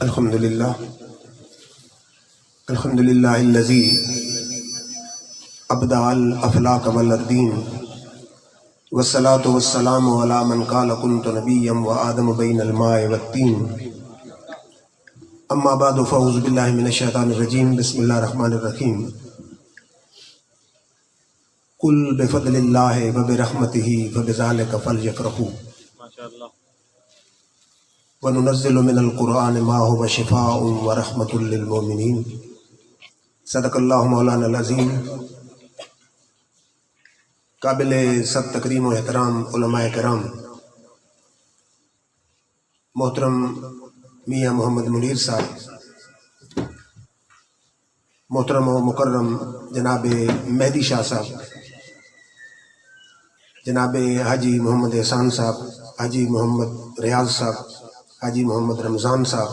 الحمد للہ الذی ابدع الافلاک والارضین والصلاة والسلام علی من قال کنت نبیا وآدم بین الماء والطین اما بعد فاعوذ باللہ من الشیطان الرجیم بسم اللہ الرحمن الرحیم قل بفضل اللہ وبرحمتہ فبذلک فلیفرحوا وَنُنَزِّلُ مِنَ الْقُرْآنِ مَا هُوَ شِفَاءٌ وَرَحْمَةٌ لِّلْمُؤْمِنِينَ صدق اللہ مولانا العظیم۔ قابل سب تکریم و احترام علماء کرام، محترم میاں محمد منیر صاحب، محترم و مکرم جناب مہدی شاہ صاحب، جناب حاجی محمد احسان صاحب، حاجی محمد ریاض صاحب، حاجی محمد رمضان صاحب،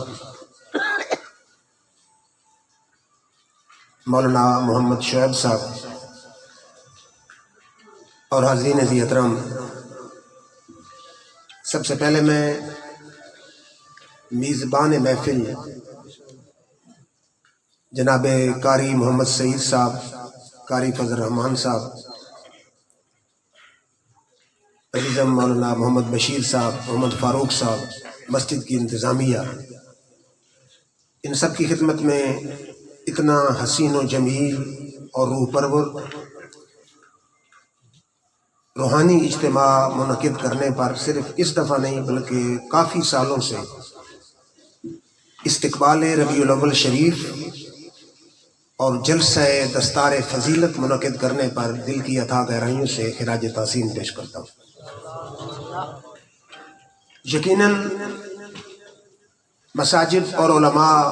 مولانا محمد شعیب صاحب اور حاضرین ذی احترام، سب سے پہلے میں میزبان محفل جناب قاری محمد سعید صاحب، قاری فضل الرحمان صاحب، عزیزم مولانا محمد بشیر صاحب، محمد فاروق صاحب، مسجد کی انتظامیہ، ان سب کی خدمت میں اتنا حسین و جمیل اور روح پرور روحانی اجتماع منعقد کرنے پر صرف اس دفعہ نہیں بلکہ کافی سالوں سے استقبال ربیع الاول شریف اور جلسہ دستار فضیلت منعقد کرنے پر دل کی اتھاہ گہرائیوں سے خراج تحسین پیش کرتا ہوں۔ یقیناً مساجد اور علماء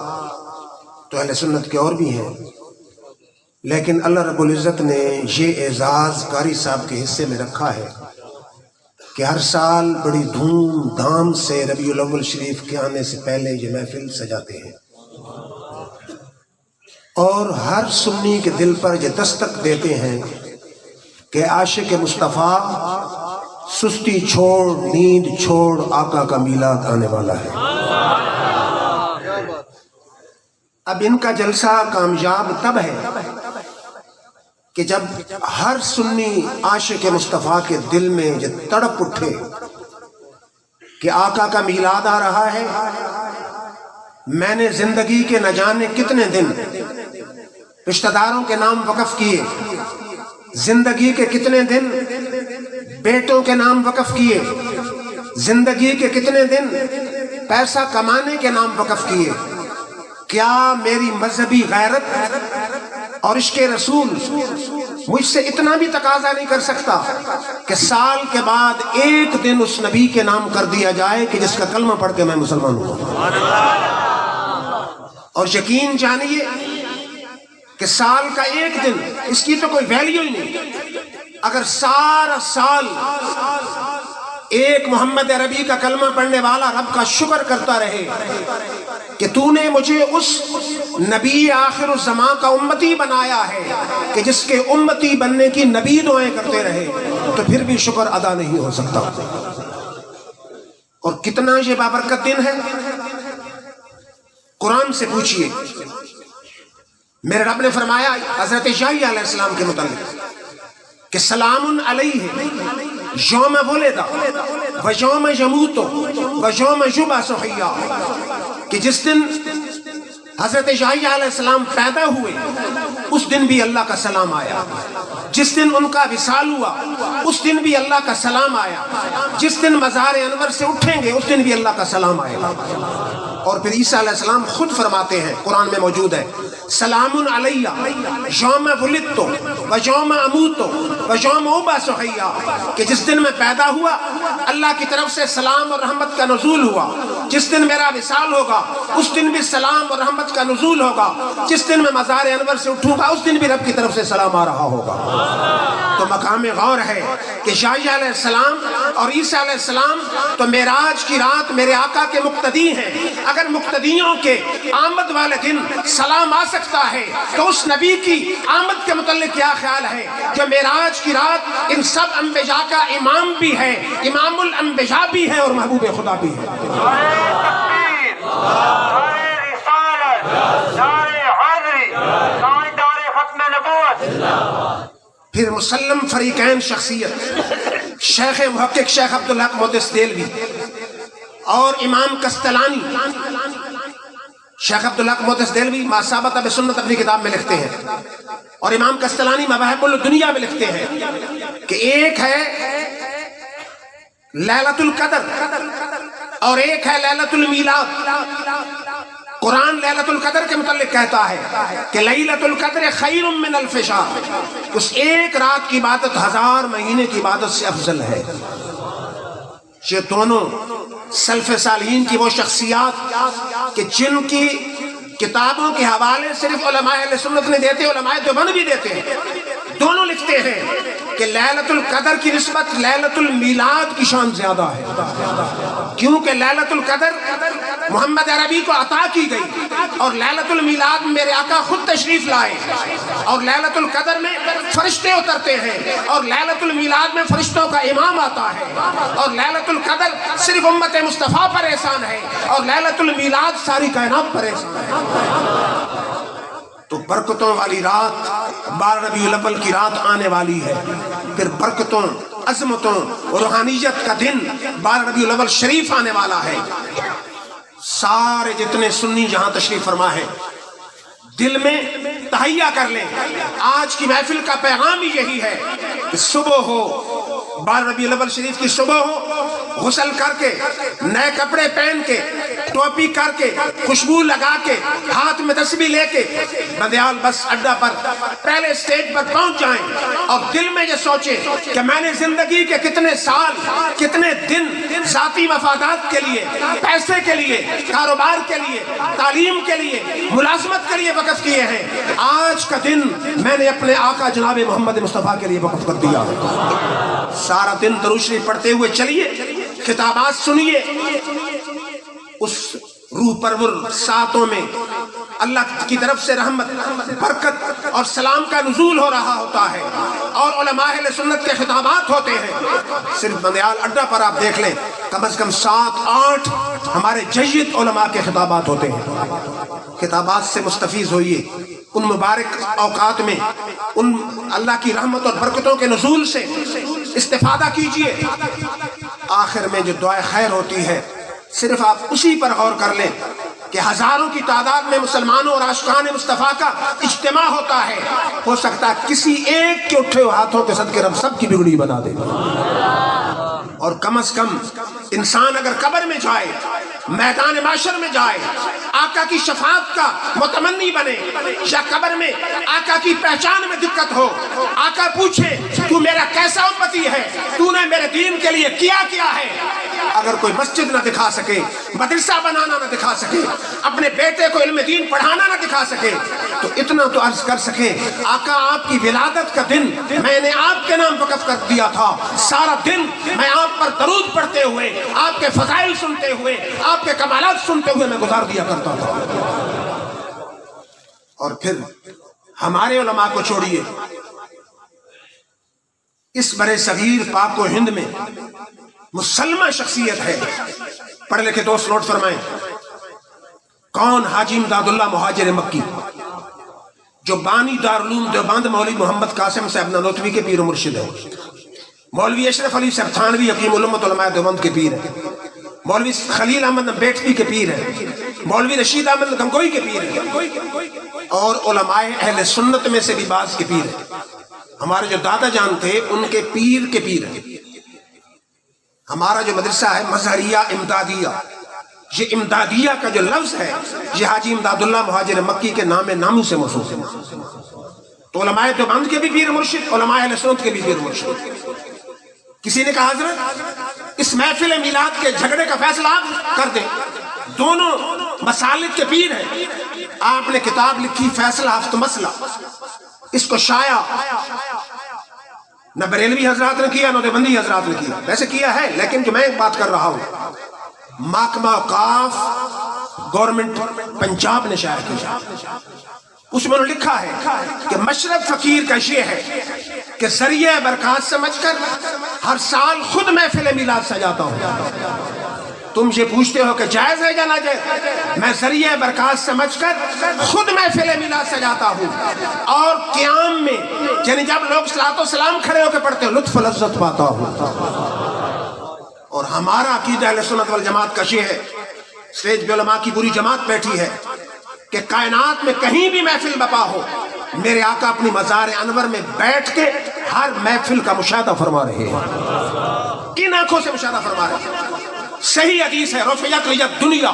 تو اہل سنت کے اور بھی ہیں، لیکن اللہ رب العزت نے یہ اعزاز قاری صاحب کے حصے میں رکھا ہے کہ ہر سال بڑی دھوم دھام سے ربیع الاول شریف کے آنے سے پہلے یہ محفل سجاتے ہیں اور ہر سنی کے دل پر یہ دستک دیتے ہیں کہ عاشق مصطفیٰ سستی چھوڑ نیند چھوڑ آقا کا میلاد آنے والا ہے۔ اب ان کا جلسہ کامیاب تب ہے کہ جب ہر سنی عاشق مصطفیٰ کے دل میں یہ تڑپ اٹھے کہ آقا کا میلاد آ رہا ہے، میں نے زندگی کے نہ جانے کتنے دن رشتہ داروں کے نام وقف کیے، زندگی کے کتنے دن بیٹوں کے نام وقف کیے، زندگی کے کتنے دن پیسہ کمانے کے نام وقف کیے، کیا میری مذہبی غیرت اور عشق رسول مجھ سے اتنا بھی تقاضا نہیں کر سکتا کہ سال کے بعد ایک دن اس نبی کے نام کر دیا جائے کہ جس کا کلمہ پڑھ کے میں مسلمان ہوں؟ اور یقین جانیے کہ سال کا ایک دن اس کی تو کوئی ویلیو ہی نہیں، اگر سارا سال ایک محمد عربی کا کلمہ پڑھنے والا رب کا شکر کرتا رہے کہ تو نے مجھے اس نبی آخر الزمان کا امتی بنایا ہے کہ جس کے امتی بننے کی نبی دعائیں کرتے رہے، تو پھر بھی شکر ادا نہیں ہو سکتا۔ اور کتنا یہ بابرکت دن ہے، قرآن سے پوچھئے۔ میرے رب نے فرمایا حضرت یحییٰ علیہ السلام کے متعلق کہ سلام علیہ یوم ولد و یوم یموت و یوم یبعث حیا، کہ جس دن حضرت یحییٰ علیہ السلام پیدا ہوئے اس دن بھی اللہ کا سلام آیا، جس دن ان کا وصال ہوا اس دن بھی اللہ کا سلام آیا، جس دن مزار انور سے اٹھیں گے اس دن بھی اللہ کا سلام آئے گا۔ اور پھر عیسیٰ علیہ السلام خود فرماتے ہیں، قرآن میں موجود ہے، سلام علیہ یوم ولدت و یوم اموت و یوم ابعث حیا، کہ جس دن میں پیدا ہوا اللہ کی طرف سے سلام اور رحمت کا نزول ہوا، جس دن میرا وصال ہوگا اس دن بھی سلام اور رحمت کا نزول ہوگا، جس دن میں مزار انور سے اٹھوں گا اس دن بھی رب کی طرف سے سلام آ رہا ہوگا۔ تو مقام غور ہے کہ یحییٰ علیہ السلام اور عیسیٰ علیہ السلام تو معراج کی رات میرے آقا کے مقتدی ہیں، اگر مقتدیوں کے آمد والے دن سلام آ سکتا ہے تو اس نبی کی آمد کے متعلق کیا خیال ہے جو معراج کی رات ان سب انبیاء کا امام بھی ہے، امام الانبیاء بھی ہے اور محبوب خدا بھی ہے۔ پھر مسلم فریقین شخصیت شیخ محقق شیخ عبدالحق محدث دہلوی اور امام کستلانی، شیخ عبدالحق محدث دہلوی ما ثابت بسنت اپنی کتاب میں لکھتے ہیں، اور امام کستلانی مواہب الدنیا میں لکھتے ہیں کہ ایک ہے لیلۃ القدر اور ایک ہے لیلۃ المیلاد۔ قرآن لیلۃ القدر کے متعلق کہتا ہے کہ لیلۃ القدر خیر من الف شہر، اس ایک رات کی عبادت 1000 مہینے کی عبادت سے افضل ہے۔ یہ دونوں سلف صالحین کی وہ شخصیات کہ جن کی کتابوں کے حوالے صرف علماء اہل سنت نے دیتے، علماء دیوبند بھی دیتے ہیں، دونوں لکھتے ہیں کہ لیلۃ القدر کی نسبت لیلۃ المیلاد کی شان زیادہ ہے، کیونکہ لیلۃ القدر محمد عربی کو عطا کی گئی، اور لیلۃ المیلاد میرے آقا خود تشریف لائے، اور لیلۃ القدر میں فرشتے اترتے ہیں، اور لیلۃ المیلاد میں فرشتوں کا امام آتا ہے، اور لیلۃ القدر صرف امت مصطفیٰ پر احسان ہے، اور لیلۃ المیلاد ساری کائنات پر احسان ہے۔ تو برکتوں والی رات 12 ربیع الاول کی رات آنے والی ہے، پھر برکتوں، عظمتوں اور روحانیت کا دن 12 ربیع الاول شریف آنے والا ہے۔ سارے جتنے سنی جہاں تشریف فرما ہے دل میں تہیہ کر لیں، آج کی محفل کا پیغام ہی یہی ہے کہ صبح ہو، 12 ربیع الاول شریف کی صبح ہو، غسل کر کے، نئے کپڑے پہن کے، ٹوپی کر کے، خوشبو لگا کے، ہاتھ میں تسبیح لے کے بندیال بس اڈا پر پہلے سٹیج پر پہنچ جائیں، اور دل میں یہ سوچیں کہ میں نے زندگی کے کتنے سال، کتنے دن ذاتی مفادات کے لیے، پیسے کے لیے، کاروبار کے لیے، تعلیم کے لیے، ملازمت کے لیے وقف کیے ہیں، آج کا دن میں نے اپنے آقا جناب محمد مصطفیٰ کے لیے وقف کر دیا۔ سارا دن درود شریف پڑھتے ہوئے چلیے، خطابات سنیے، اس روح پرور ساتوں میں اللہ کی طرف سے رحمت، برکت اور سلام کا نزول ہو رہا ہوتا ہے، اور علماء اہل سنت کے خطابات ہوتے ہیں۔ صرف بندیال اڈا پر آپ دیکھ لیں کم از کم 7-8 ہمارے جید علماء کے خطابات ہوتے ہیں۔ خطابات سے مستفیض ہوئیے، ان مبارک اوقات میں ان اللہ کی رحمت اور برکتوں کے نزول سے استفادہ کیجئے۔ آخر میں جو دعائے خیر ہوتی ہے صرف آپ اسی پر غور کر لیں کہ ہزاروں کی تعداد میں مسلمانوں اور عاشقان مصطفیٰ کا اجتماع ہوتا ہے، ہو سکتا ہے کسی ایک کے اٹھے ہوئے ہاتھوں کے صدقے رب سب کی بگڑی بنا دے، اور کم از کم انسان اگر قبر میں جائے، میدان معاشر میں جائے، آقا کی شفاعت کا متمنی بنے، یا قبر میں آقا کی پہچان میں دقت ہو، آقا پوچھے تو میرا کیسا امتی ہے، تو نے میرے دین کے لیے کیا ہے، اگر کوئی مسجد نہ دکھا سکے، مدرسہ بنانا نہ دکھا سکے، اپنے بیٹے کو علم دین پڑھانا نہ دکھا سکے، تو اتنا تو عرض کر سکے آقا آپ کی ولادت کا دن میں نے آپ کے نام وقف کر دیا تھا، سارا دن میں آپ پر درود پڑھتے ہوئے، آپ کے فضائل سنتے ہوئے، آپ کے کمالات سنتے ہوئے میں گزار دیا کرتا تھا۔ اور پھر ہمارے علماء کو چھوڑیے، اس برے صغیر پاک و ہند میں مسلمہ شخصیت ہے، پڑھ لکھے دوست نوٹ فرمائیں، کون؟ حاجی امداد اللہ مہاجر مکی، جو بانی دارالعلوم دیوبند مولوی محمد قاسم صاحب نانوتوی کے پیر و مرشد ہے، مولوی اشرف علی صاحب تھانوی حکیم الامت علماء دیوبند کے پیر ہے، مولوی خلیل احمد بیٹوی کے پیر ہے، مولوی رشید احمد گنگوئی کے پیر ہے، اور علماء اہل سنت میں سے بھی بعض کے پیر ہے۔ ہمارے جو دادا جان تھے ان کے پیر کے پیر ہیں۔ ہمارا جو مدرسہ ہے مظہریہ امدادیہ، یہ امدادیہ کا جو لفظ ہے یہ حاجی امداد اللہ مہاجر مکی کے نام ناموں سے موصوف ہے۔ تو علماء دیوبند کے بھی پیر مرشد، علماء اہل سنت کے بھی پیر مرشد۔ کسی نے کہا حضرت اس محفل میلاد کے جھگڑے کا فیصلہ آپ کر دیں، دونوں مسالک کے پیر ہیں۔ آپ نے کتاب لکھی فیصلہ ہفت مسئلہ، اس کو شائع نہ بریلوی حضرات نے کیا نہ دیوبندی حضرات نے کیا، ویسے کیا ہے لیکن جو میں بات کر رہا ہوں محکمہ اوقاف گورنمنٹ پنجاب نے شائع کیا۔ اس میں انہوں نے لکھا ہے کہ مشرف فقیر کا یہ ہے کہ ذریعہ برکات سمجھ کر ہر سال خود محفل میلاد سجاتا ہوں۔ تم یہ پوچھتے ہو کہ جائز ہے یا ناجائز، میں ذریعہ برکات سمجھ کر خود محفل میلاد سجاتا ہوں، اور قیام میں یعنی جب لوگ صلاۃ و سلام کھڑے ہو کے پڑھتے ہیں لطف لذت پاتا ہوں۔ اور ہمارا عقیدہ اہل سنت والجماعت کا یہ ہے، اسٹیج پہ علماء کی پوری جماعت بیٹھی ہے، کہ کائنات میں کہیں بھی محفل بپا ہو، میرے آقا اپنی مزار انور میں بیٹھ کے ہر محفل کا مشاہدہ فرما رہے ہیں۔ کن آنکھوں سے مشاہدہ فرما رہے ہیں؟ صحیح حدیث ہے، رفعت لیت دنیا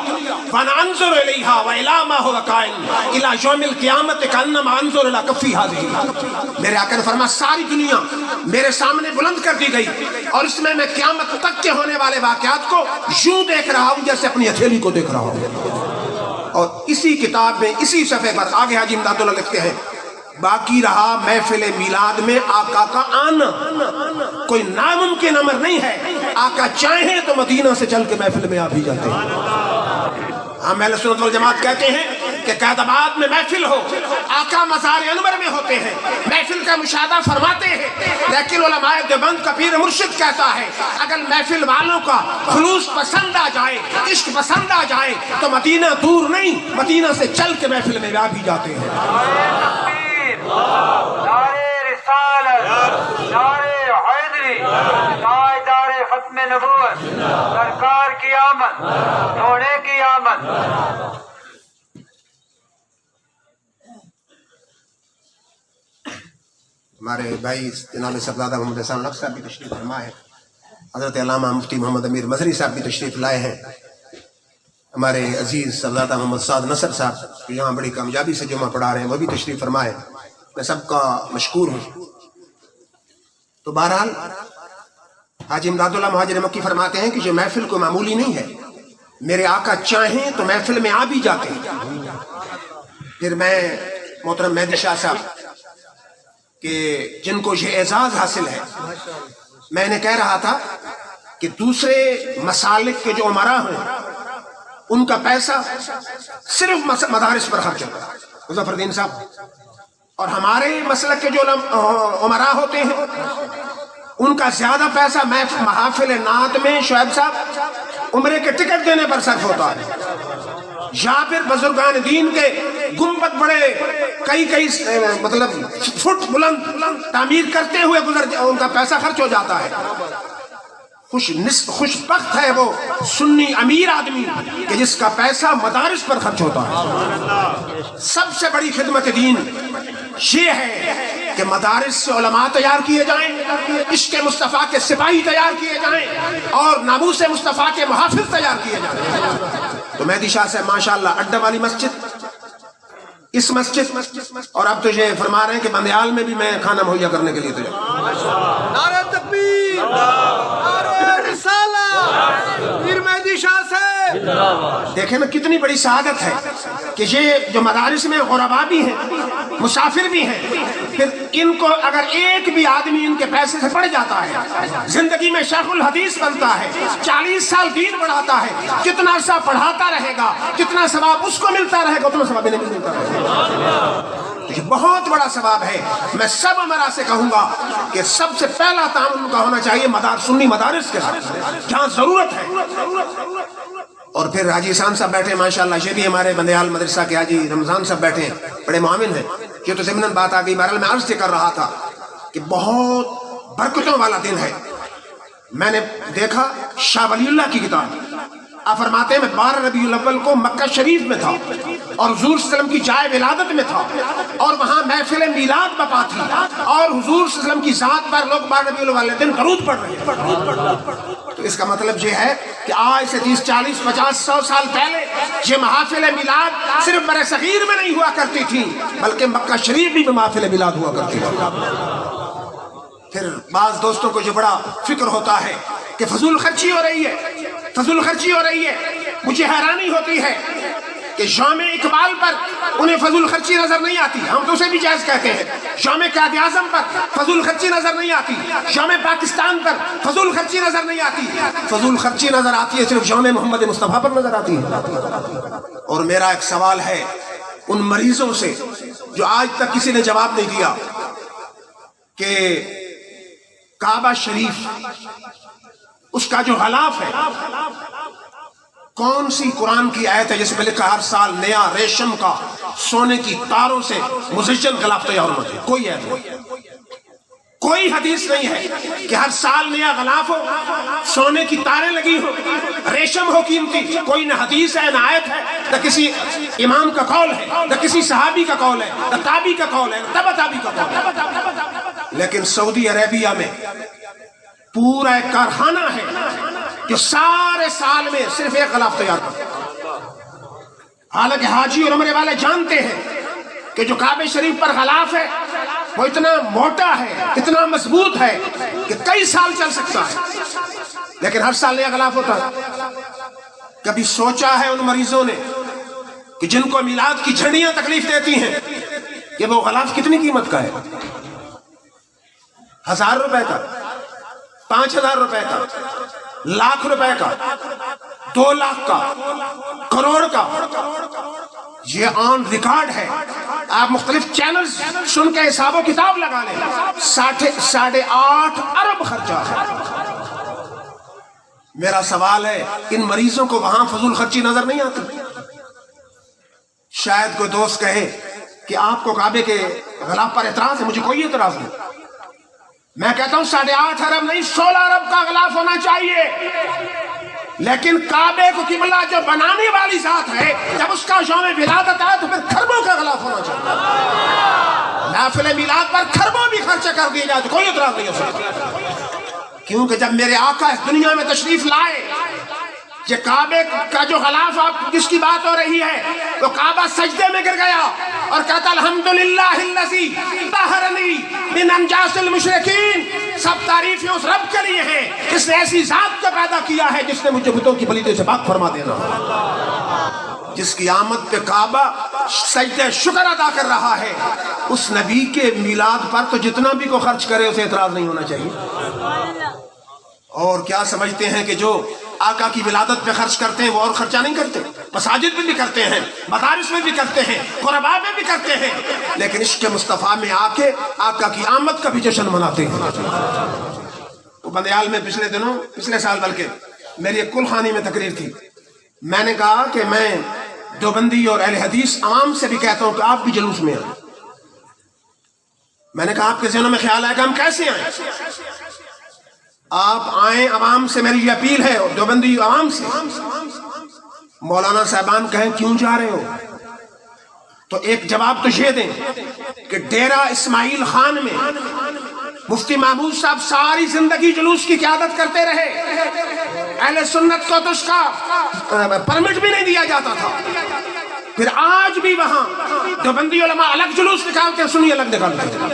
وانا انظر الیہا والی ما هو قائم الی یوم القیامت کانما انظر الی کفی هذه۔ میرے آقا نے فرمایا ساری دنیا میرے سامنے بلند کر دی گئی، اور اس میں میں قیامت تک کے ہونے والے واقعات کو یوں دیکھ رہا ہوں جیسے اپنی ہتھیلی کو دیکھ رہا ہوں۔ اور اسی کتاب میں اسی صفحے پر آگے حاجی امداد اللہ لکھتے ہیں، باقی رہا محفل میلاد میں آقا کا آنا، کوئی ناممکن امر نہیں ہے، آقا چاہیں تو مدینہ سے چل کے محفل میں آ بھی جاتے ہیں۔ ہم اہل سنت والجماعت کہتے ہیں کہ قیدآباد میں محفل ہو، آقا مزار انور میں ہوتے ہیں، محفل کا مشاہدہ فرماتے ہیں، لیکن علماء دیوبند کا پیر مرشد کہتا ہے اگر محفل والوں کا خلوص پسند آ جائے، عشق پسند آ جائے تو مدینہ دور نہیں، مدینہ سے چل کے محفل میں آ بھی جاتے ہیں۔ نعرے رسالت، نعرے حیدری، تاجدار ختم نبوت، سرکار کی آمد، سونے کی آمد۔ ہمارے بھائی جناب صاحبزادہ محمد احسان الحق صاحب بھی تشریف فرما ہے، حضرت علامہ مفتی محمد امیر مظہری صاحب بھی تشریف لائے ہیں، ہمارے عزیز صاحبزادہ محمد سعد نصر صاحب یہاں بڑی کامیابی سے جمعہ پڑھا رہے ہیں، وہ بھی تشریف فرمائے، میں سب کا مشکور ہوں۔ تو بہرحال حاجی امداد اللہ مہاجر مکی فرماتے ہیں کہ جو محفل کو معمولی نہیں ہے، میرے آقا چاہیں تو محفل میں آ بھی جاتے ہیں۔ پھر میں محترم مہدی شاہ صاحب کہ جن کو یہ اعزاز حاصل ہے، میں نے کہہ رہا تھا کہ دوسرے مسالک کے جو امراء ہیں ان کا پیسہ صرف مدارس پر خرچ ہوتا ہے، مظفر الدین صاحب، اور ہمارے مسلک کے جو امراء ہوتے ہیں ان کا زیادہ پیسہ محافل نعت میں شعیب صاحب عمرے کے ٹکٹ دینے پر صرف ہوتا ہے، یا پھر بزرگان دین کے گنبد بڑے کئی مطلب فٹ بلند تعمیر کرتے ہوئے ان کا پیسہ خرچ ہو جاتا ہے۔ خوش بخت ہے وہ سنی امیر آدمی کہ جس کا پیسہ مدارس پر خرچ ہوتا ہے۔ سب سے بڑی خدمت دین یہ ہے کہ مدارس سے علماء تیار کیے جائیں، عشق مصطفیٰ کے سپاہی تیار کیے جائیں، اور ناموس مصطفیٰ کے محافظ تیار کیے جائیں۔ تو مہدی شاہ سے ماشاءاللہ اڈا والی مسجد، اس مسجد، اور اب تو یہ فرما رہے ہیں کہ بندیال میں بھی میں کھانا مہیا کرنے کے لیے تیار۔ نعرہ تکبیر، نعرہ رسالت، پیر مہدی شاہ سے۔ دیکھیں نا کتنی بڑی سعادت ہے کہ یہ جو مدارس میں غربا بھی ہیں، مسافر بھی ہیں، پھر ان کو اگر ایک بھی آدمی ان کے پیسے سے پڑھ جاتا ہے، زندگی میں شیخ الحدیث بنتا ہے، 40 سال دین پڑھاتا ہے، کتنا عرصہ پڑھاتا رہے گا، کتنا ثواب اس کو ملتا رہے گا، اتنا ثواب نہیں ملتا رہے گا۔ یہ بہت بڑا ثواب ہے۔ میں سب امراء سے کہوں گا کہ سب سے پہلا تعاون ان کا ہونا چاہیے سنی مدارس کے ساتھ جہاں ضرورت ہے۔ اور پھر حاجی احسان صاحب بیٹھے ماشاءاللہ، یہ بھی ہمارے بندیال مدرسہ کے حاجی رمضان صاحب بیٹھے ہیں، بڑے معاون ہیں۔ یہ تو ضمناً بات آ گئی، بہرحال میں عرض کر رہا تھا کہ بہت برکتوں والا دن ہے۔ میں نے دیکھا شاہ ولی اللہ کی کتاب، آپ فرماتے ہیں میں 12 ربیع الاول کو مکہ شریف میں تھا اور حضور صلی اللہ علیہ وسلم کی جائے ولادت میں تھا، اور وہاں محفل میلاد بپا تھی، اور حضور صلی اللہ علیہ وسلم کی ذات پر لوگ 12 ربیع الاول دن درود پڑھ رہے ہیں۔ تو اس کا مطلب یہ ہے کہ آج سے 30 40 50 100 سال پہلے یہ محافل میلاد صرف بر صغیر میں نہیں ہوا کرتی تھی، بلکہ مکہ شریف بھی محافل میلاد ہوا کرتی تھی۔ پھر بعض دوستوں کو جو بڑا فکر ہوتا ہے کہ فضول خرچی ہو رہی ہے، فضول خرچی ہو رہی ہے، مجھے حیرانی ہوتی ہے کہ شام اقبال پر انہیں فضول خرچی نظر نہیں آتی، ہم تو اسے بھی جائز کہتے ہیں۔ شام قائد اعظم پر فضول خرچی نظر نہیں آتی، شام پاکستان پر فضول خرچی نظر نہیں آتی، فضول خرچی نظر آتی ہے صرف شام محمد مصطفیٰ پر نظر آتی ہے۔ اور میرا ایک سوال ہے ان مریضوں سے جو آج تک کسی نے جواب نہیں دیا کہ کعبہ شریف اس کا جو غلاف ہے کون سی قرآن کی آیت ہے جس میں لکھا ہر سال نیا ریشم کا سونے کی تاروں سے مزین غلاف تیار ہونا چاہیے؟ کوئی آیت نہیں، کوئی حدیث نہیں ہے کہ ہر سال نیا غلاف ہو، سونے کی تاریں لگی ہو، ریشم ہو قیمتی. کوئی نہ حدیث ہے نہ آیت ہے، نہ کسی امام کا قول ہے، نہ کسی صحابی کا قول ہے، نہ تابعی کا قول ہے، نہ تبع تابعی کا قول ہے. لیکن سعودی عربیہ میں پورا ایک کارخانہ ہے جو سارے سال میں صرف ایک غلاف تیار کرتا ہے. حالانکہ حاجی اور عمرے والے جانتے ہیں کہ جو کعبہ شریف پر غلاف ہے وہ اتنا موٹا ہے، اتنا مضبوط ہے کہ کئی سال چل سکتا ہے، لیکن ہر سال نیا غلاف ہوتا ہے. کبھی سوچا ہے ان مریضوں نے کہ جن کو میلاد کی جھنڈیاں تکلیف دیتی ہیں کہ وہ غلاف کتنی قیمت کا ہے؟ 1000 روپے کا، 5000 روپے کا، لاکھ روپے کا، 2 لاکھ کا، کروڑ کا. یہ آن ریکارڈ ہے. آپ مختلف چینلز سن کے حساب و کتاب لگا لیں، 8.5 ارب خرچہ ہے. میرا سوال ہے ان مریضوں کو وہاں فضول خرچی نظر نہیں آتی؟ شاید کوئی دوست کہے کہ آپ کو کعبے کے غلاف پر اعتراض ہے. مجھے کوئی اعتراض نہیں. میں کہتا ہوں 8.5 ارب نہیں 16 ارب کا غلاف ہونا چاہیے. لیکن کعبے کو قبلہ جو بنانے والی ذات ہے، جب اس کا یوم ولادت آئے تو پھر کھربوں کا غلاف ہونا چاہیے. نافل میلاد پر کھربوں بھی خرچہ کر دیا جائے تو کوئی اعتراض نہیں ہو سکتا. کیونکہ جب میرے آقا اس دنیا میں تشریف لائے، یہ کعبے کا جو غلاف آپ جس کی بات ہو رہی ہے، تو کعبہ سجدے میں گر گیا اور کہتا الحمدللہ الذی طہرنی من انجاس المشرکین. سب تعریفیں اس رب کے لیے ہیں جس نے ایسی ذات کو پیدا کیا ہے جس نے مجھے بتوں کی پلیتوں سے پاک فرما دینا، جس کی آمد پہ کعبہ سجدہ شکر ادا کر رہا ہے. اس نبی کے میلاد پر تو جتنا بھی کو خرچ کرے اسے اعتراض نہیں ہونا چاہیے. اور کیا سمجھتے ہیں کہ جو آقا کی ولادت پہ خرچ کرتے ہیں وہ اور خرچہ نہیں کرتے؟ مساجد میں بھی کرتے ہیں، مدارس میں بھی کرتے ہیں، قربا میں بھی کرتے ہیں، لیکن عشق مصطفیٰ میں آ کے آقا کی آمد کا بھی جشن مناتے ہیں. بندیال میں پچھلے سال بلکہ میری ایک کل خانی میں تقریر تھی. میں نے کہا کہ میں دیوبندی اور اہل حدیث عوام سے بھی کہتا ہوں کہ آپ بھی جلوس میں آئیں. میں نے کہا آپ کے ذہنوں میں خیال آئے کہ ہم کیسے آئیں؟ آپ آئیں، عوام سے میری یہ اپیل ہے، اور دیوبندی عوام سے. مولانا صاحبان کہیں کیوں جا رہے ہو تو ایک جواب تو یہ دیں کہ ڈیرہ اسماعیل خان میں مفتی محمود صاحب ساری زندگی جلوس کی قیادت کرتے رہے. اہل سنت کو تو اس کا پرمٹ بھی نہیں دیا جاتا تھا. پھر آج بھی وہاں دیوبندی علماء الگ جلوس نکالتے ہیں، سنی الگ نکالتے ہیں.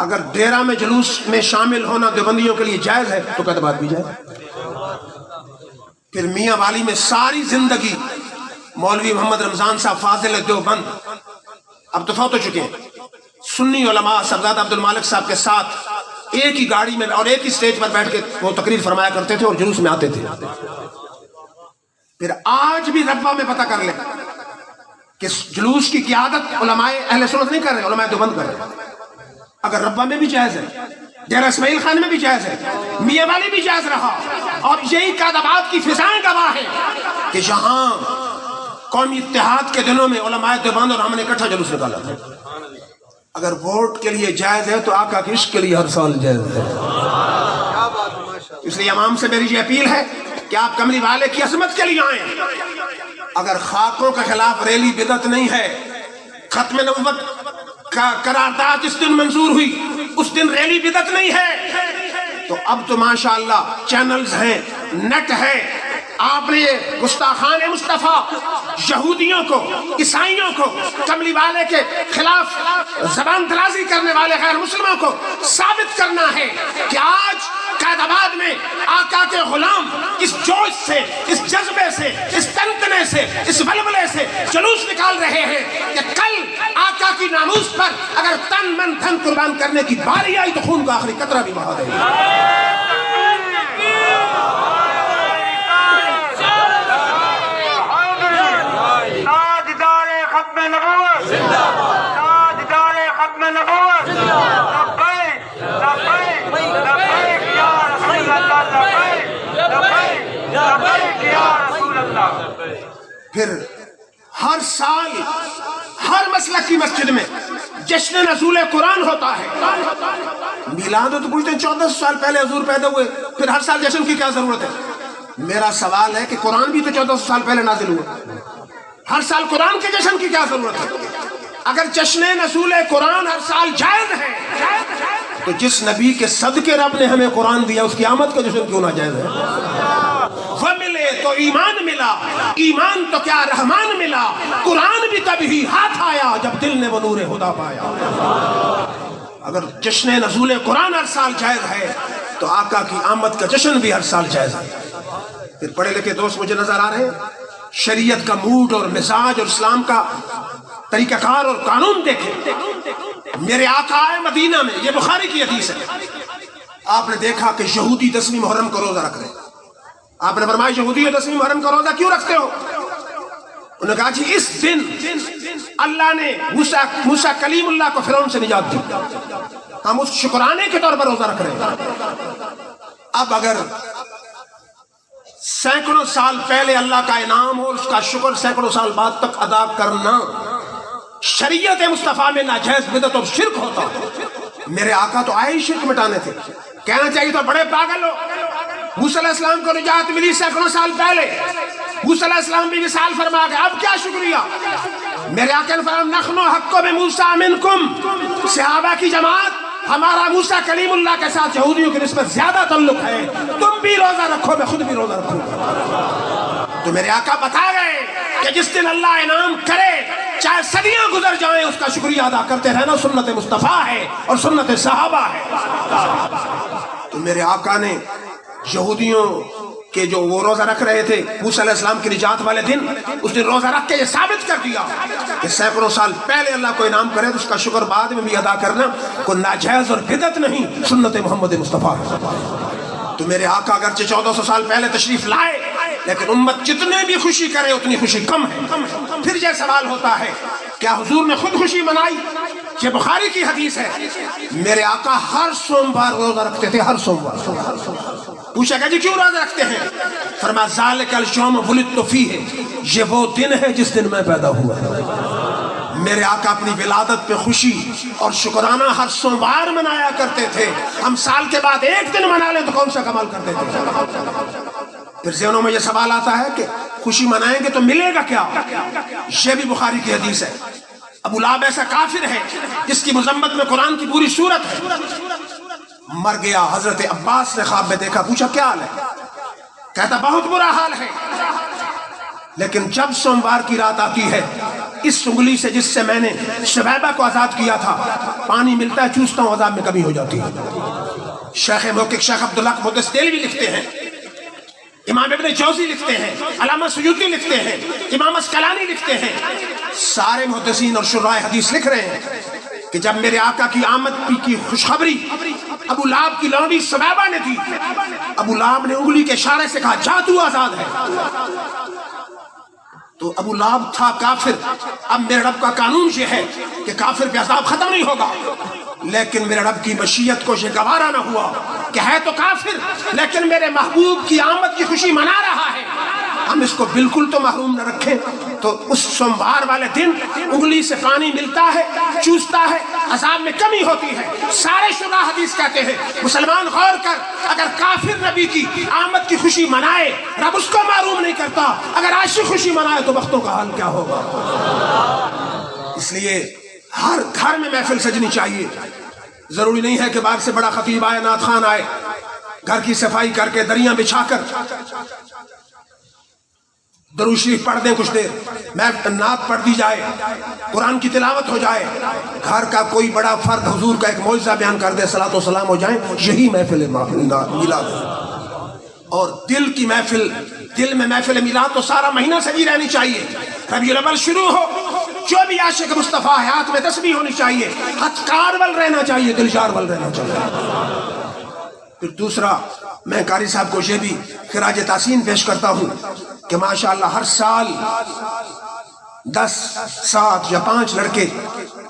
اگر ڈیرہ میں جلوس میں شامل ہونا دیوبندیوں کے لیے جائز ہے تو کہتے بات بھی جائز. پھر میاں والی میں ساری زندگی مولوی محمد رمضان صاحب فاضل دیوبند اب تو فوت ہو چکے ہیں، سنی علماء صاحبزادہ عبد المالک صاحب کے ساتھ ایک ہی گاڑی میں اور ایک ہی سٹیج پر بیٹھ کے وہ تقریر فرمایا کرتے تھے اور جلوس میں آتے تھے. پھر آج بھی ربا میں پتہ کر لیں کہ جلوس کی قیادت علماء اہل سنت نہیں کر رہے، علماء دیوبند کر رہے. اگر ربا میں بھی جائز ہے، ڈیرہ اسماعیل خان میں بھی جائز ہے، میاں والی بھی جائز رہا، اور یہی قادآباد کی فضائیں گواہ ہیں کہ جہاں قومی اتحاد کے دنوں میں علماء دیوبند اور ہم نے اکٹھا جلوس نکالا تھا. اگر ووٹ کے لیے جائز ہے تو آقا کے عشق کے لیے ہر سال جائز ہے. اس لیے عوام سے میری یہ اپیل ہے کہ آپ کملی والے کی عظمت کے لیے آئیں. اگر خاکوں کے خلاف ریلی بدعت نہیں ہے، ختم نبوت کا قرارداد جس دن منظور ہوئی اس دن ریلی بدعت نہیں ہے، تو اب تو ماشاءاللہ چینلز ہیں، نیٹ ہے. آپ نے گستاخان مصطفیٰ یہودیوں کو، عیسائیوں کو، کملی والے کے خلاف زبان درازی کرنے والے غیر مسلموں کو ثابت کرنا ہے کہ آج قائدآباد میں آقا کے غلام اس جوش سے، اس جذبے سے، اس تنتنے سے، اس ولولے سے جلوس نکال رہے ہیں کہ کل آقا کی ناموس پر اگر تن من دھن قربان کرنے کی باری آئی تو خون کا آخری قطرہ بھی بہا دے گا. لبیک یا رسول اللہ. پھر ہر سال ہر مسلک کی مسجد میں جشن نزول قرآن ہوتا ہے. میلاد تو پوچھتے ہیں 1400 سال پہلے حضور پیدا ہوئے، پھر ہر سال جشن کی کیا ضرورت ہے؟ میرا سوال ہے کہ قرآن بھی تو 1400 سال پہلے نازل ہوا، ہر سال قرآن کے جشن کی کیا ضرورت ہے؟ اگر جشن نزول قرآن ہر سال جائز ہے تو جس نبی کے صدقے رب نے ہمیں قرآن دیا اس کی آمد کا جشن کیوں نہ جائز ہے؟ وہ ملے تو ایمان ملا، ایمان تو کیا رحمان ملا، قرآن بھی تب ہی ہاتھ آیا جب دل نے وہ نور خدا پایا. اگر جشن نزول قرآن ہر سال جائز ہے تو آقا کی آمد کا جشن بھی ہر سال جائز ہے. پھر پڑھے لکھے دوست مجھے نظر آ رہے ہیں، شریعت کا موڈ اور مزاج اور اسلام کا طریقہ کار اور قانون دیکھیں. میرے آقا آئے مدینہ میں، یہ بخاری کی حدیث ہے، آپ نے دیکھا کہ یہودی 10ویں محرم کا روزہ رکھ رہے ہیں. آپ نے فرمایا یہودی 10ویں محرم کا روزہ کیوں رکھتے ہو؟ انہوں نے کہا جی اس دن اللہ نے موسیٰ کلیم اللہ کو فرعون سے نجات دی، ہم اس شکرانے کے طور پر روزہ رکھ رہے ہیں. اب اگر سینکڑوں سال پہلے اللہ کا انعام ہو، اس کا شکر سینکڑوں سال بعد تک ادا کرنا شریعت مصطفیٰ میں ناجائز بدعت اور شرک ہوتا. میرے آقا تو آئے ہی شرک مٹانے تھے، کہنا چاہیے تو بڑے پاگل ہو. موسیٰ علیہ السلام کو نجات ملی سینکڑوں سال پہلے، موسیٰ علیہ السلام بھی وصال فرما گئے، اب کیا شکریہ؟ میرے آقا نے فرمایا نحن حق بموسیٰ منکم، صحابہ کی جماعت ہمارا موسیٰ کلیم اللہ کے ساتھ یہودیوں کی نسبت زیادہ تعلق ہے، تم بھی روزہ رکھو میں خود بھی روزہ رکھوں. تو میرے آقا بتا گئے کہ جس دن اللہ انعام کرے چاہے صدیاں گزر جائیں اس کا شکریہ ادا کرتے رہنا سنت مصطفیٰ ہے اور سنت صحابہ ہے. تو میرے آقا نے یہودیوں کہ جو وہ روزہ رکھ رہے تھے موسیٰ علیہ السلام کی نجات والے دن، اس دن روزہ رکھ کے یہ ثابت کر دیا کہ سینکڑوں سال پہلے اللہ کو انعام کرے تو اس کا شکر بعد میں بھی ادا کرنا کوئی ناجائز اور بدعت نہیں، سنت محمد مصطفیٰ. تو میرے آقا اگرچہ 1400 سال پہلے تشریف لائے لیکن امت جتنے بھی خوشی کرے اتنی خوشی کم ہے. پھر یہ سوال ہوتا ہے کیا حضور نے خود خوشی منائی؟ یہ بخاری کی حدیث ہے، میرے آقا ہر سوموار روزہ رکھتے تھے، ہر سوموار. پوچھا کہ جی کیوں روزہ رکھتے ہیں؟ فرمایا ذالک الیوم ولدت فیہ، یہ وہ دن ہے جس دن میں پیدا ہوا. میرے آقا اپنی ولادت پہ خوشی اور شکرانہ ہر سوموار منایا کرتے تھے. ہم سال کے بعد ایک دن منا لیں تو کون سا کمال کرتے تھے؟ پھر ذہنوں میں یہ سوال آتا ہے کہ خوشی منائیں گے تو ملے گا کیا؟ یہ بھی بخاری کی حدیث ہے. ابو لہب ایسا کافر ہے جس کی مذمت میں قرآن کی پوری سورت ہے، مر گیا. حضرت عباس نے خواب میں دیکھا، پوچھا کیا حال ہے؟ کہتا بہت برا حال ہے، لیکن جب سوموار کی رات آتی ہے اس انگلی سے جس سے میں نے شبیبہ کو آزاد کیا تھا پانی ملتا ہے، چوستا ہوں عذاب میں کمی ہو جاتی ہے. شیخ محقق شیخ عبداللہ محدث دہلوی لکھتے ہیں، امام ابن جوزی لکھتے ہیں، علامہ سیوطی لکھتے ہیں، امام اسقلانی لکھتے ہیں، سارے محدثین اور شراح حدیث لکھ رہے ہیں کہ جب میرے آقا کی آمد کی خوشخبری ابو لہب کی لونڈی سبیبہ نے دی، ابو لہب نے انگلی کے اشارے سے کہا جا تو آزاد ہے. تو ابو لہب تھا کافر. اب میرے رب کا قانون یہ ہے کہ کافر پہ عذاب ختم نہیں ہوگا، لیکن میرے رب کی مشیت کو یہ گوارا نہ ہوا کہ ہے تو کافر لیکن میرے محبوب کی آمد کی خوشی منا رہا ہے، ہم اس کو بالکل تو محروم نہ رکھیں. تو اس سوموار والے دن انگلی سے پانی ملتا ہے، چوستا ہے، عذاب میں کمی ہوتی ہے. سارے شراح حدیث کہتے ہیں مسلمان غور کر، اگر کافر نبی کی آمد کی خوشی منائے رب اس کو محروم نہیں کرتا، اگر عاشق خوشی منائے تو وقتوں کا حال کیا ہوگا. اس لیے ہر گھر میں محفل سجنی چاہیے. ضروری نہیں ہے کہ باہر سے بڑا خطیب آئے، نعت خوان آئے، گھر کی صفائی کر کے دریاں بچھا کر درود شریف پڑھ دیں، کچھ دیر نعت پڑھ دی جائے، قرآن کی تلاوت ہو جائے، گھر کا کوئی بڑا فرد حضور کا ایک معجزہ بیان کر دے، صلاۃ و سلام ہو جائیں، یہی محفل میلاد. اور دل کی محفل، دل میں محفل میلاد تو سارا مہینہ سجی رہنی چاہیے. ربیع الاول شروع ہو، جو بھی عاشق مصطفیٰ ہے ہاتھ میں تسبیح ہونی چاہیے، ہاتھ کارول رہنا چاہیے، دل جارول رہنا چاہیے. پھر دوسرا میں قاری صاحب کو یہ بھی خراج تحسین پیش کرتا ہوں کہ ماشاءاللہ ہر سال 10 7 یا 5 لڑکے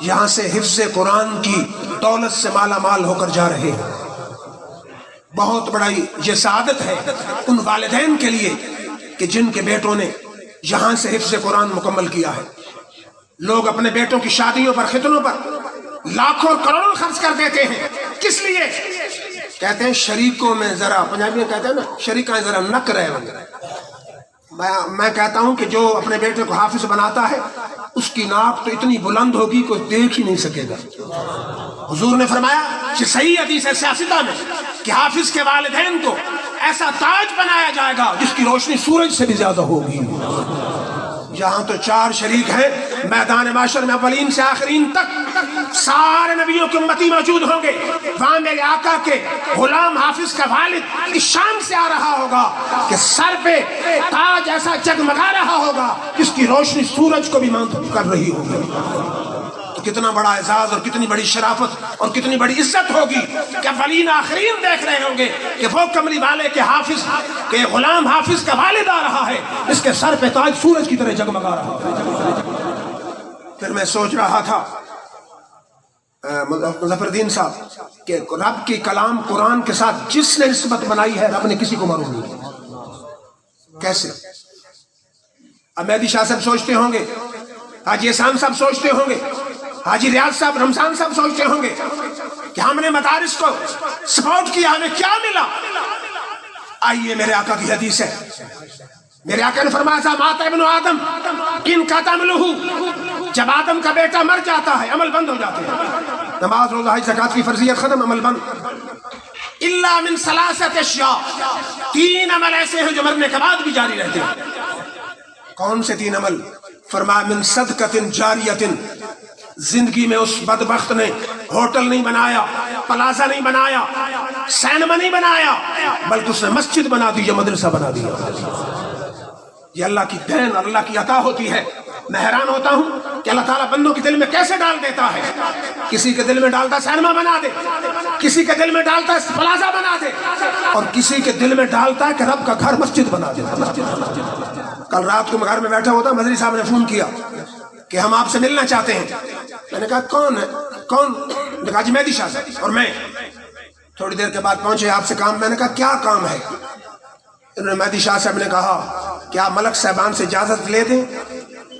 یہاں سے حفظ قرآن کی دولت سے مالا مال ہو کر جا رہے ہیں. بہت بڑا یہ سعادت ہے ان والدین کے لیے کہ جن کے بیٹوں نے یہاں سے حفظ قرآن مکمل کیا ہے. لوگ اپنے بیٹوں کی شادیوں پر خطنوں پر لاکھوں کروڑوں خرچ کر دیتے ہیں. کس لیے؟ کہتے ہیں شریکوں میں ذرا، پنجابی میں کہتے ہیں نا شریکاں ذرا نک رہے ہوں. میں کہتا ہوں کہ جو اپنے بیٹے کو حافظ بناتا ہے اس کی ناک تو اتنی بلند ہوگی کوئی دیکھ ہی نہیں سکے گا. حضور نے فرمایا کہ صحیح حدیث ہے سیاستہ میں کہ حافظ کے والدین کو ایسا تاج بنایا جائے گا جس کی روشنی سورج سے بھی زیادہ ہوگی. یہاں تو 4 شریک ہیں، میدان معاشر میں اولین سے آخرین تک سارے نبیوں کے امتی موجود ہوں گے. وہاں میرے آقا کے غلام حافظ کا والد اس شام سے آ رہا ہوگا کہ سر پہ تاج ایسا جگمگا رہا ہوگا جس کی روشنی سورج کو بھی مانند کر رہی ہوگی. تو کتنا بڑا اعزاز اور کتنی بڑی شرافت اور کتنی بڑی عزت ہوگی کہ اولین آخرین دیکھ رہے ہوں گے کہ وہ کملی والے کے حافظ کے غلام حافظ کا والد آ رہا ہے، اس کے سر پہ تاج سورج کی طرح جگمگا رہا ہے. پھر میں سوچ رہا تھا مظفر الدین صاحب کہ رب کی کلام قرآن کے ساتھ جس نے نسبت بنائی ہے رب نے کسی کو معلوم نہیں کیا. کیسے؟ اب مہدی شاہ صاحب سوچتے ہوں گے، حاجی احسان صاحب سوچتے ہوں گے، حاجی ریاض صاحب رمضان صاحب سوچتے ہوں گے کہ ہم نے مدارس کو سپورٹ کیا، ہمیں کیا ملا؟ آئیے میرے آقا کی حدیث ہے. میرے آقا نے فرمایا تھا مات ابن آدم ان کا تعملہ، جب آدم کا بیٹا مر جاتا ہے عمل بند ہو جاتے ہیں. نماز روزہ حج زکات کی فرضیت ختم، عمل بند. الا من ثلاثت اشیاء، 3 عمل ایسے ہیں جو مرنے کے بعد بھی جاری رہتے ہیں. کون سے 3 عمل؟ فرمایا من صدقۃ جاریۃ، زندگی میں اس بدبخت نے ہوٹل نہیں بنایا، پلازا نہیں بنایا، سینما نہیں بنایا، بلکہ اس نے مسجد بنا دی یا مدرسہ بنا دیا. یہ اللہ کی دین اور اللہ کی عطا ہوتی ہے. میں حیران ہوتا ہوں کہ اللہ تعالیٰ بندوں کے دل میں کیسے ڈال دیتا ہے. کسی کے دل میں ڈالتا سینما بنا دے، کسی کے دل میں ڈالتا پلازا بنا دے، اور کسی کے دل میں ڈالتا ہے کہ رب کا گھر مسجد بنا دے. کل رات کو میں گھر میں بیٹھا ہوتا، مدری صاحب نے فون کیا کہ ہم آپ سے ملنا چاہتے ہیں. میں نے کہا کون ہے؟ کون؟ نے کہا جی مہدی شاہ صاحب اور میں. تھوڑی دیر کے بعد پہنچے، آپ سے کام. میں نے کہا کیا کام ہے؟ انہوں نے مہدی شاہ صاحب نے کہا کہ آپ ملک صاحبان سے اجازت لے دیں،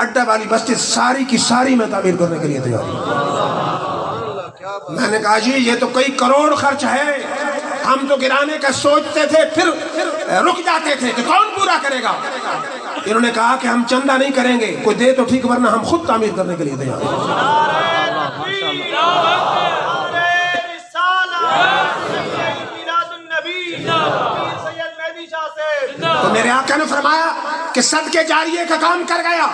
اڈا والی بستی ساری کی ساری میں تعمیر کرنے کے لیے تیار ہوں. میں نے کہا جی یہ تو کئی کروڑ خرچ ہے، ہم تو گرانے کا سوچتے تھے پھر رک جاتے تھے کہ کون پورا کرے گا. انہوں نے کہا کہ ہم چندہ نہیں کریں گے، کوئی دے تو ٹھیک ورنہ ہم خود تعمیر کرنے کے لیے تیار ہیں. تو میرے آقا نے فرمایا کہ صدقے جاریے کا کام کر گیا،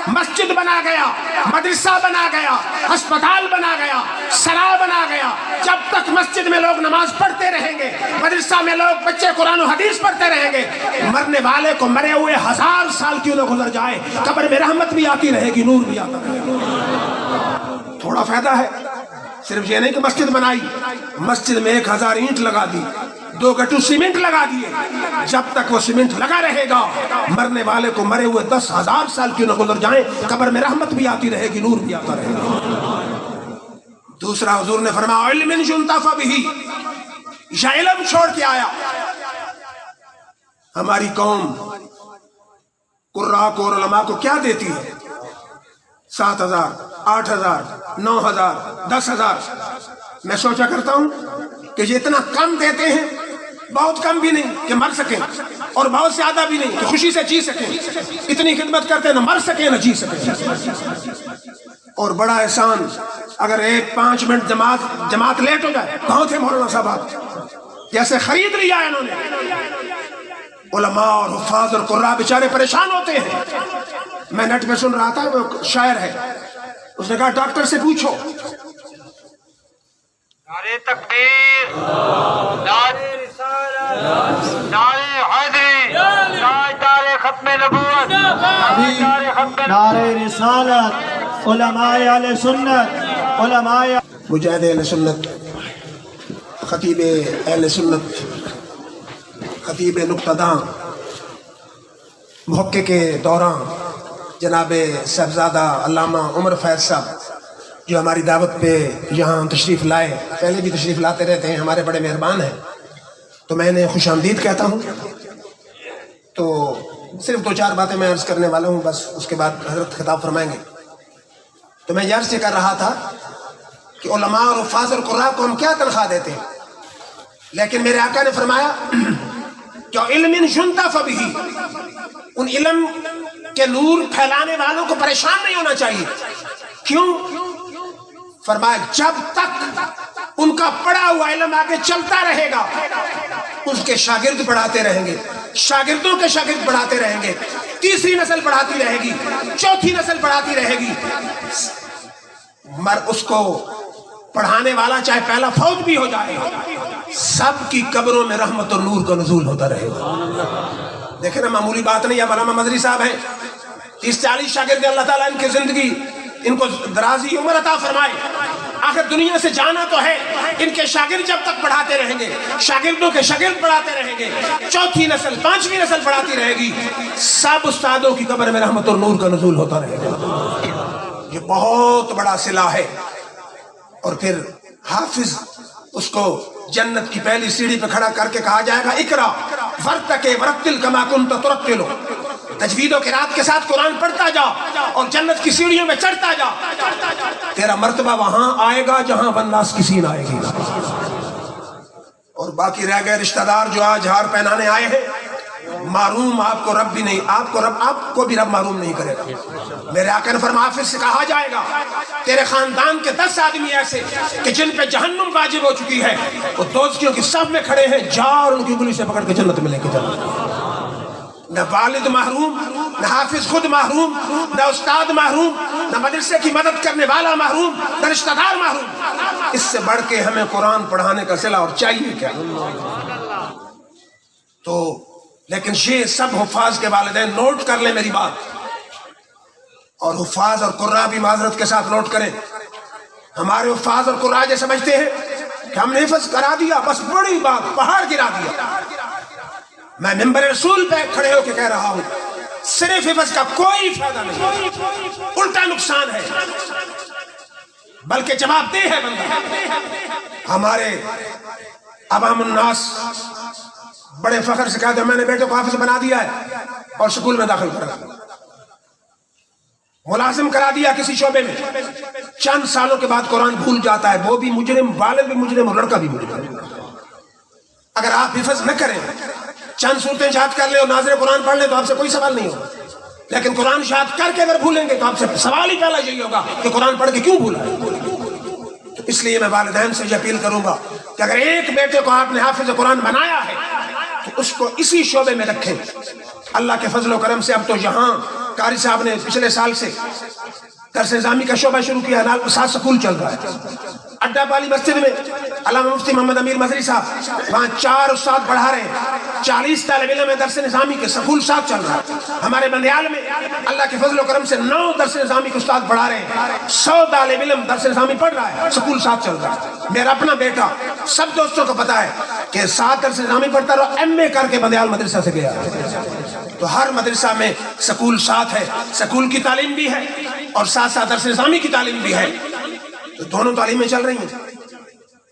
مسجد بنا گیا، مدرسہ بنا گیا، ہسپتال بنا گیا، سرا بنا گیا. جب تک مسجد میں لوگ نماز پڑھتے رہیں گے، مدرسہ میں لوگ بچے قرآن و حدیث پڑھتے رہیں گے، مرنے والے کو مرے ہوئے 1000 سال کیوں نہ گزر جائے، قبر میں رحمت بھی آتی رہے گی، نور بھی آتا رہے گا. تھوڑا فائدہ ہے. صرف یہ نہیں کہ مسجد بنائی، مسجد میں 1000 اینٹ لگا دی، 2 گٹو سیمنٹ لگا دیے. جب تک وہ سیمنٹ لگا رہے گا، مرنے والے کو مرے ہوئے 10,000 سال کیوں نہ گزر جائیں، قبر میں رحمت بھی آتی رہے گی، نور بھی آتا رہے گا. دوسرا حضور نے فرمایا علم ينتفع به، یا علم چھوڑ کے آیا. ہماری قوم قراء کو اور علماء کو کیا دیتی ہے؟ 7,000 8,000 9,000 10,000. میں سوچا کرتا ہوں کہ یہ اتنا کم دیتے ہیں، بہت کم بھی نہیں کہ مر سکیں اور بہت زیادہ بھی نہیں کہ خوشی سے جی سکیں. اتنی خدمت کرتے نہ مر سکیں نہ جی سکیں. اور بڑا احسان اگر 1-5 منٹ جماعت لیٹ ہو جائے. کہاں تھے مولانا صاحب آپ؟ جیسے خرید لیا انہوں نے. علماء اور حفاظ اور قراء بیچارے پریشان ہوتے ہیں. میں نیٹ پہ سن رہا تھا، وہ شاعر ہے، اس نے کہا ڈاکٹر سے پوچھو. نعرے تکبیر، نعرے رسالت، نعرے حیدری، نعرے ختم نبوت، نعرے ختم نعرہ رسالت، علماء اہل سنت، علماء مجاہد اہل سنت، خطیب اہل سنت، خطیب نقطہ محقق دوران جناب صاحبزادہ علامہ عمر فیض صاحب جو ہماری دعوت پہ یہاں تشریف لائے، پہلے بھی تشریف لاتے رہتے ہیں، ہمارے بڑے مہربان ہیں. تو میں انہیں خوش آمدید کہتا ہوں. تو صرف 2-4 باتیں میں عرض کرنے والا ہوں، بس اس کے بعد حضرت خطاب فرمائیں گے. تو میں یہ عرض کر رہا تھا کہ علماء اور حفاظ اور قراء کو ہم کیا تنخواہ دیتے ہیں، لیکن میرے آقا نے فرمایا کہ علم ينتفع به، ان علم کے نور پھیلانے والوں کو پریشان نہیں ہونا چاہیے. کیوں؟ فرمایا جب تک ان کا پڑھا ہوا علم آگے چلتا رہے گا اس کے شاگرد پڑھاتے رہیں گے، شاگردوں کے شاگرد پڑھاتے رہیں گے، تیسری نسل پڑھاتی رہے گی، چوتھی نسل پڑھاتی رہے گی. اس کو پڑھانے والا چاہے پہلا فوت بھی ہو جائے، سب کی قبروں میں رحمت اور نور کا نزول ہوتا رہے گا. دیکھیں نا، معمولی بات نہیں. اب علامہ مدری صاحب ہیں، 30-40 شاگرد، اللہ تعالیٰ ان کی زندگی، ان کو درازی عمر عطا فرمائے. آخر دنیا سے جانا تو ہے، ان کے شاگرد جب تک پڑھاتے رہیں گے، شاگردوں کے شاگرد پڑھاتے رہیں گے، چوتھی نسل 5ویں نسل پڑھاتی رہے گی، سب استادوں کی قبر میں رحمت اور نور کا نزول ہوتا رہے گا. یہ بہت بڑا صلہ ہے. اور پھر حافظ، اس کو جنت کی پہلی سیڑھی پہ کھڑا کر کے کہا جائے گا اقرا ورتقِ ورتل کما کنت ترتل، تجوید و قرات کے ساتھ قرآن پڑھتا جا اور جنت کی سیڑھیوں میں چڑھتا جا، تیرا مرتبہ وہاں آئے گا جہاں والناس کسی نہ آئے گی. اور باقی رہ گئے رشتہ دار جو آج ہار پہنانے آئے ہیں، معروم آپ کو رب بھی نہیں، آپ کو بھی رب معروم نہیں کرے گا. میرے آقا نے فرمایا حافظ سے کہا جائے گا تیرے خاندان کے 10 آدمی ایسے کہ جن پہ جہنم واجب ہو چکی ہے، وہ دوزخیوں کی صف میں کھڑے ہیں، جا اور ان کی انگلی سے پکڑ کے جنت میں لے کے جانا. نہ والد محروم، نہ حافظ خود محروم، نہ استاد محروم، نہ مدرسے کی مدد کرنے والا محروم، نہ رشتہ دار محروم. اس سے بڑھ کے ہمیں قرآن پڑھانے کا صلہ اور چاہیے کیا؟ تو لیکن یہ سب حفاظ کے والدین نوٹ کر لیں میری بات، اور حفاظ اور قراء بھی معذرت کے ساتھ نوٹ کریں. ہمارے حفاظ اور قراء یہ سمجھتے ہیں کہ ہم نے حفظ کرا دیا، بس بڑی بات، پہاڑ گرا دیا. میں ممبر رسول پہ کھڑے ہو کے کہہ رہا ہوں، صرف حفظ کا کوئی فائدہ نہیں، الٹا نقصان ہے، بلکہ جواب دہ ہے بندہ. ہمارے عوام الناس بڑے فخر سے کہتے ہیں میں نے بیٹے کو حافظ بنا دیا ہے اور سکول میں داخل کرا دیا، ملازم کرا دیا کسی شعبے میں. چند سالوں کے بعد قرآن بھول جاتا ہے، وہ بھی مجرم، والد بھی مجرم اور لڑکا بھی مجرم. اگر آپ حفظ نہ کریں، چند صورتیں شاد کر لیں اور ناظر قرآن پڑھ لیں تو آپ سے کوئی سوال نہیں ہوگا. لیکن قرآن شاد کر کے اگر بھولیں گے تو آپ سے سوال ہی پہلا یہی ہوگا کہ قرآن پڑھ کے کیوں بھولا. تو اس لیے میں والدین سے یہ اپیل کروں گا کہ اگر ایک بیٹے کو آپ نے حافظ قرآن بنایا ہے تو اس کو اسی شعبے میں رکھیں. اللہ کے فضل و کرم سے اب تو یہاں قاری صاحب نے پچھلے سال سے درس نظامی کا شعبہ شروع کیا، 7 سکول چل رہا ہے. اڈا والی مسجد میں علامہ مفتی محمد امیر مظہری صاحب وہاں 4 استاد پڑھا رہے ہیں، 40 طالب علم درس نظامی کے، سکول 7 چل رہا ہے. ہمارے بندیال میں اللہ کے فضل و کرم سے 9 درس نظامی کے استاد پڑھا رہے ہیں، 100 طالب علم درس نظامی پڑھ رہا ہے، سکول 7 چل رہا ہے. میرا اپنا بیٹا، سب دوستوں کو پتا ہے کہ 7 درس نظامی پڑھتا رہا، ایم اے کر کے بندیال مدرسہ سے گیا. تو ہر مدرسہ میں سکول 7 ہے، سکول کی تعلیم بھی ہے اور ساتھ ساتھ درس نظامی کی تعلیم بھی ہے. تو دونوں تعلیمیں چل رہی ہیں.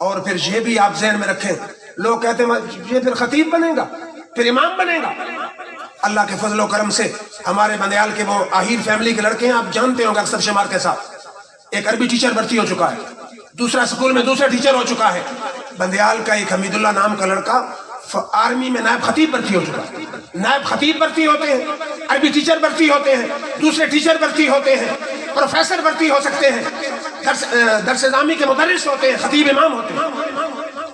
اور پھر یہ بھی آپ ذہن میں رکھیں، لوگ کہتے ہیں یہ پھر خطیب بنے گا، پھر امام بنے گا. اللہ کے فضل و کرم سے ہمارے بندیال کے وہ آہیر فیملی کے لڑکے ہیں، آپ جانتے ہوں گے اکثر شمار کے ساتھ. ایک عربی ٹیچر بھرتی ہو چکا ہے، دوسرا سکول میں دوسرا ٹیچر ہو چکا ہے. بندیال کا ایک حمید اللہ نام کا لڑکا آرمی میں نائب خطیب بھرتی ہو چکا ہے. نائب خطیب بھرتی ہوتے ہیں، عربی ٹیچر بھرتی ہوتے ہیں، دوسرے ٹیچر بھرتی ہوتے ہیں، پروفیسر بھرتی ہو سکتے ہیں، درس نظامی کے مدرس ہوتے ہیں، خطیب امام ہوتے ہیں.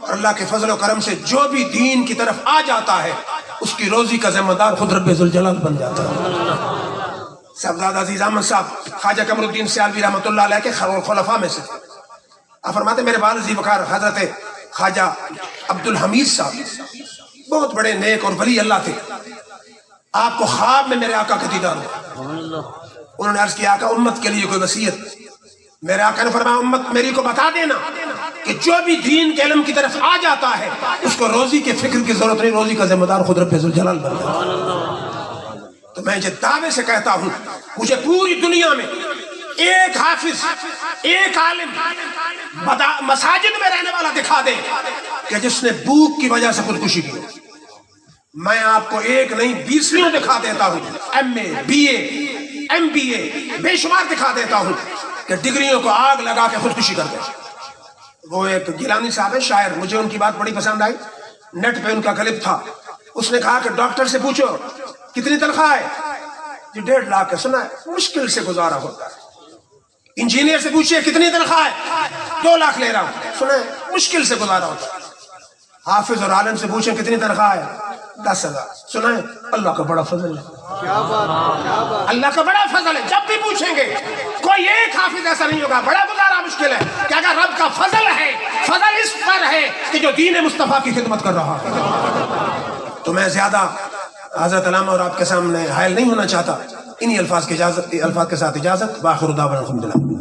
اور اللہ کے فضل و کرم سے جو بھی دین کی طرف آ جاتا ہے اس کی روزی کا ذمہ دار خود رب ذوالجلال بن جاتا ہے. صاحبزادہ عزیز احمد صاحب خواجہ قمر الدین سیالوی رحمۃ اللہ علیہ کے خلفاء میں سے. آپ فرماتے میرے والد ذی وقار حضرت خواجہ عبد الحمید صاحب بہت بڑے نیک اور ولی اللہ تھے. آپ کو خواب میں میرے آقا کا دیدار ہوا. انہوں نے عرض کیا آقا امت کے لیے کوئی وصیت. میرے آقا نے فرمایا امت میری کو بتا دینا کہ جو بھی دین کے علم کی طرف آ جاتا ہے اس کو روزی کے فکر کی ضرورت نہیں، روزی کا ذمہ دار خود رب ذوالجلال بن جاتا ہے. تو میں یہ دعوے سے کہتا ہوں مجھے پوری دنیا میں ایک حافظ، ایک عالم مساجد میں رہنے والا دکھا دے کہ جس نے بھوک کی وجہ سے خودکشی کی. میں آپ کو ایک نہیں 20 دکھا دیتا ہوں، MA BA MBA بے شمار دکھا دیتا ہوں کہ ڈگریوں کو آگ لگا کے خودکشی کر گئے۔ وہ ایک گیلانی صاحب ہے شاعر، مجھے ان کی بات بڑی پسند آئی، نیٹ پہ ان کا کلپ تھا، اس نے کہا کہ ڈاکٹر سے پوچھو کتنی تنخواہ ہے؟ جی 1.5 لاکھ ہے۔ سنا ہے مشکل سے گزارا ہوتا ہے۔ انجینئر سے پوچھئے کتنی تنخواہ ہے؟ 2 لاکھ لے رہا ہوں۔ سنا ہے مشکل سے گزارا ہوتا ہے۔ حافظ اور عالم سے پوچھیں کتنی تنخواہ ہے؟ 10,000۔ سنا ہے اللہ کا بڑا فضل ہے، اللہ کا بڑا فضل ہے۔ جب بھی پوچھیں گے کوئی ایک حافظ ایسا نہیں ہوگا بڑا گزارا مشکل ہے، کہ اگر رب کا فضل ہے، فضل اس پر ہے کہ جو دین مصطفیٰ کی خدمت کر رہا ہے۔ تو میں زیادہ حضرت علامہ اور آپ کے سامنے حائل نہیں ہونا چاہتا، انہی الفاظ کے ساتھ اجازت، باخر دعوانا الحمدللہ۔